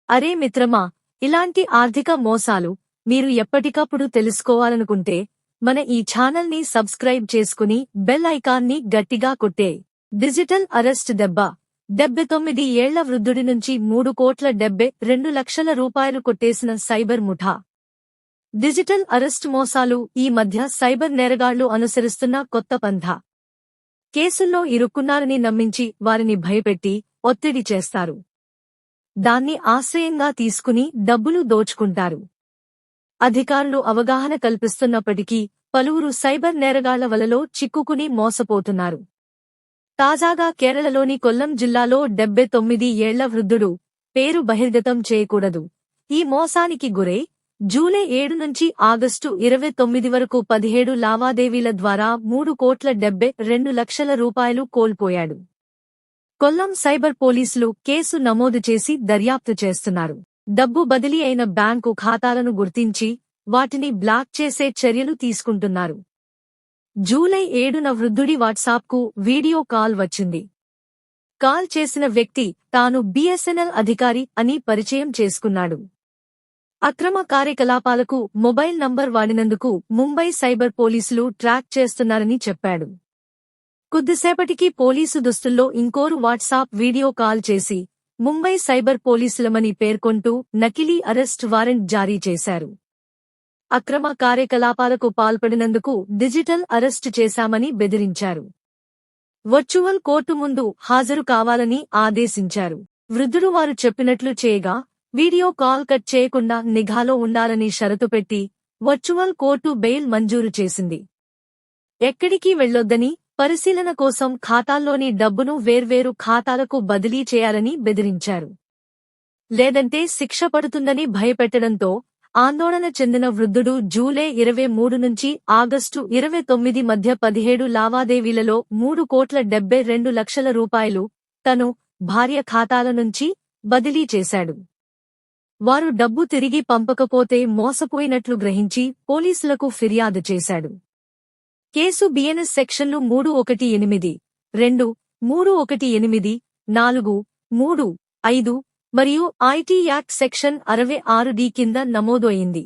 అరే మిత్రమా, ఇలాంటి ఆర్థిక మోసాలు మీరు ఎప్పటికప్పుడు తెలుసుకోవాలనుకుంటే మన ఈ ఛానల్ని సబ్స్క్రైబ్ చేసుకుని బెల్ ఐకాన్ని గట్టిగా కొట్టే. డిజిటల్ అరెస్ట్ దెబ్బ 79 ఏళ్ల వృద్ధుడి నుంచి 3,72,00,000 రూపాయలు కొట్టేసిన సైబర్ ముఠా. డిజిటల్ అరెస్ట్ మోసాలు ఈ మధ్య సైబర్ నేరగాళ్లు అనుసరిస్తున్న కొత్త పంథా. కేసుల్లో ఇరుక్కున్నారని నమ్మించి వారిని భయపెట్టి ఒత్తిడి చేస్తారు. దాన్ని ఆశ్రయంగా తీసుకుని డబ్బులు దోచుకుంటారు. అధికారులు అవగాహన కల్పిస్తున్నప్పటికీ పలువురు సైబర్ నేరగాళ్ల వలలో చిక్కుకుని మోసపోతున్నారు. తాజాగా కేరళలోని కొల్లం జిల్లాలో 79 ఏళ్ల వృద్ధుడు, పేరు బహిర్గతం చేయకూడదు, ఈ మోసానికి గురై జూలై 7 నుంచి ఆగస్టు 29 వరకు 17 లావాదేవీల ద్వారా 3,72,00,000 రూపాయలు కోల్పోయాడు. కొల్లం సైబర్ పోలీసులు కేసు నమోదు చేసి దర్యాప్తు చేస్తున్నారు. డబ్బు బదిలీ అయిన బ్యాంకు ఖాతాలను గుర్తించి వాటిని బ్లాక్ చేసే చర్యలు తీసుకుంటున్నారు. జూలై 7న వృద్ధుడి వాట్సాప్కు వీడియో కాల్ వచ్చింది. కాల్ చేసిన వ్యక్తి తాను BSNL అధికారి అని పరిచయం చేసుకున్నాడు. అక్రమ కార్యకలాపాలకు మొబైల్ నంబర్ వాడినందుకు ముంబై సైబర్ పోలీసులు ట్రాక్ చేస్తున్నారని చెప్పాడు. కొద్దిసేపటికి పోలీసు దుస్తుల్లో ఇంకోరు వాట్సాప్ వీడియో కాల్ చేసి ముంబై సైబర్ పోలీసులమని పేర్కొంటూ నకిలీ అరెస్ట్ వారెంట్ జారీ చేశారు. అక్రమ కార్యకలాపాలకు పాల్పడినందుకు డిజిటల్ అరెస్టు చేశామని బెదిరించారు. వర్చువల్ కోర్టు ముందు హాజరు కావాలని ఆదేశించారు. వృద్ధుడు వారు చెప్పినట్లు చేయగా వీడియో కాల్ కట్ చేయకుండా నిఘాలో ఉండాలని షరతు పెట్టి వర్చువల్ కోర్టు బెయిల్ మంజూరు చేసింది. ఎక్కడికి వెళ్లొద్దని, పరిశీలన కోసం ఖాతాల్లోని డబ్బును వేర్వేరు ఖాతాలకు బదిలీ చేయాలని బెదిరించారు. లేదంటే శిక్ష పడుతుందని భయపెట్టడంతో ఆందోళన చెందిన వృద్ధుడు జూలై 23 నుంచి ఆగస్టు 29 మధ్య 17 లావాదేవీలలో 3,72,00,000 రూపాయలు తను, భార్య ఖాతాల నుంచి బదిలీ చేశాడు. వారు డబ్బు తిరిగి పంపకపోతే మోసపోయినట్లు గ్రహించి పోలీసులకు ఫిర్యాదు చేశాడు. కేసు BNS సెక్షన్లు 318, 2, 318, 4, 3, 5 మరియు IT యాక్ట్ సెక్షన్ 66D కింద నమోదు అయింది.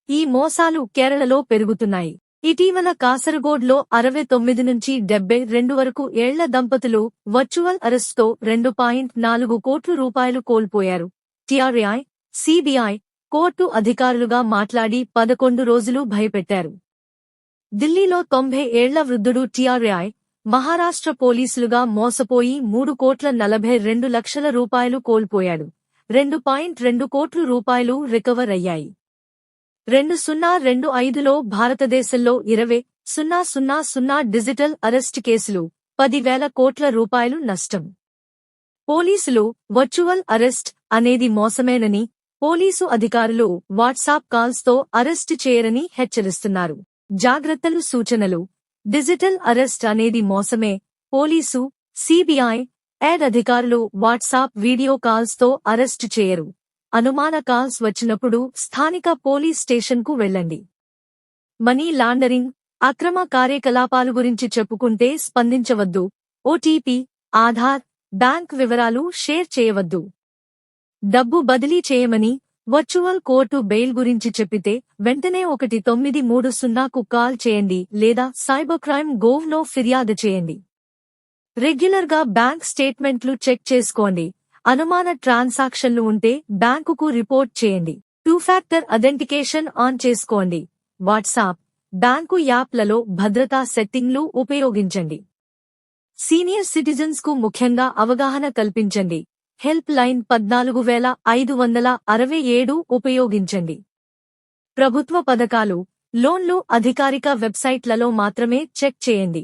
ఈ మోసాలు కేరళలో పెరుగుతున్నాయి. ఇటీవల కాసరగోడ్లో 69 నుంచి 72 వరకు ఏళ్ల దంపతులు వర్చువల్ అరెస్ట్తో 2.4 కోట్ల రూపాయలు కోల్పోయారు. TRAI, CBI కోర్టు అధికారులుగా మాట్లాడి 11 రోజులు భయపెట్టారు. ఢిల్లీలో 90 ఏళ్ల వృద్ధుడు TRAI, మహారాష్ట్ర పోలీసులుగా మోసపోయి 3,42,00,000 రూపాయలు కోల్పోయాడు. 2.2 కోట్ల రూపాయలు రికవర్ అయ్యాయి. 2025లో భారతదేశంలో 20,000 డిజిటల్ అరెస్ట్ కేసులు, 10,000 కోట్ల రూపాయలు నష్టం. పోలీసులు వర్చువల్ అరెస్ట్ అనేది మోసమేనని, పోలీసు అధికారులు వాట్సాప్ కాల్స్తో అరెస్టు చేయరని హెచ్చరిస్తున్నారు. జాగ్రత్తలు సూచనలు. డిజిటల్ అరెస్ట్ అనేది మోసమే. పోలీసు, CBI, ED అధికారులు వాట్సాప్ వీడియో కాల్స్తో అరెస్టు చేయరు. అనుమాన కాల్స్ వచ్చినప్పుడు స్థానిక పోలీస్ స్టేషన్కు వెళ్ళండి. మనీ లాండరింగ్, అక్రమ కార్యకలాపాలు గురించి చెప్పుకుంటే స్పందించవద్దు. OTP, ఆధార్, బ్యాంక్ వివరాలు షేర్ చేయవద్దు. డబ్బు బదిలీ చేయమని, వర్చువల్ కోర్టు బెయిల్ గురించి చెప్పితే వెంటనే 1930కు కాల్ చేయండి లేదా cybercrime.gov.in లో ఫిర్యాదు చేయండి. రెగ్యులర్గా బ్యాంక్ స్టేట్మెంట్లు చెక్ చేసుకోండి. అనుమాన ట్రాన్సాక్షన్లు ఉంటే బ్యాంకుకు రిపోర్ట్ చేయండి. 2-ఫ్యాక్టర్ అథెంటికేషన్ ఆన్ చేసుకోండి. వాట్సాప్, బ్యాంకు యాప్లలో భద్రతా సెట్టింగ్లు ఉపయోగించండి. సీనియర్ సిటిజన్స్ కు ముఖ్యంగా అవగాహన కల్పించండి. హెల్ప్ లైన్ 14,567 ఉపయోగించండి. ప్రభుత్వ పథకాలు, లోన్లు అధికారిక వెబ్సైట్లలో మాత్రమే చెక్ చేయండి.